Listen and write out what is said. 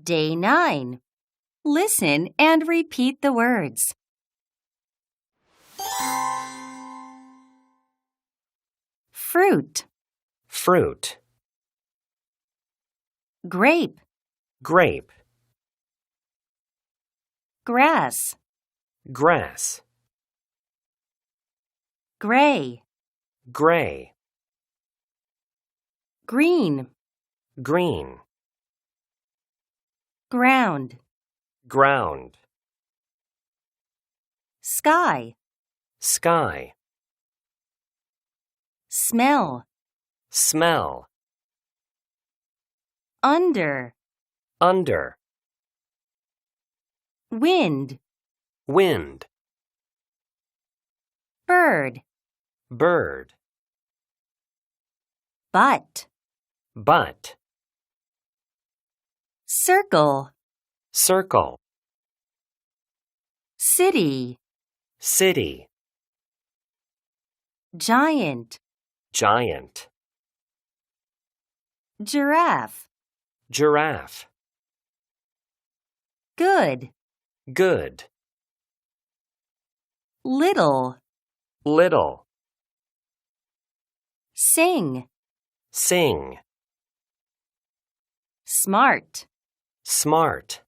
Day 9. Listen and repeat the words. Fruit, Fruit. grape, Grape. grass, Grass. gray, Gray. green, Green. ground, Ground. sky, Sky. smell, Smell. under, Under. wind, Wind. bird, Bird. butt, Butt. circle, Circle. city, City. giant, Giant. giraffe, Giraffe. good, Good. little, Little. sing, Sing. smart. Smart.